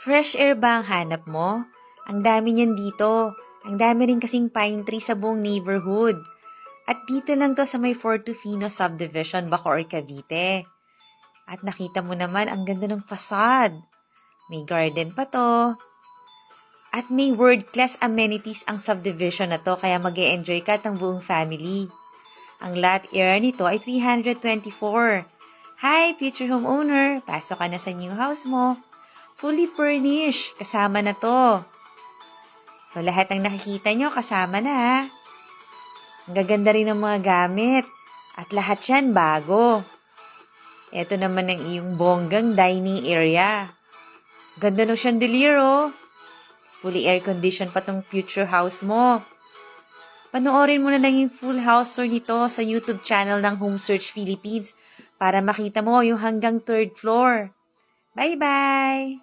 Fresh air ba ang hanap mo? Ang dami niyan dito. Ang dami rin kasing pine tree sa buong neighborhood. At dito lang to sa may Fortufino subdivision, Bacoor, Cavite. At nakita mo naman ang ganda ng fasad. May garden pa to. At may world-class amenities ang subdivision na to kaya mag-e-enjoy ka at ang buong family. Ang lot area nito ay 324. Hi, future homeowner! Pasok ka na sa new house mo. Fully furnished. Kasama na to. So, lahat ng nakikita nyo, kasama na ha. Ang gaganda rin ng mga gamit. At lahat yan bago. Ito naman ang iyong bonggang dining area. Ganda ng chandelier oh. Fully air-conditioned pa tong future house mo. Panoorin mo na lang yung full house tour nito sa YouTube channel ng Home Search Philippines para makita mo yung hanggang 3rd floor. Bye-bye!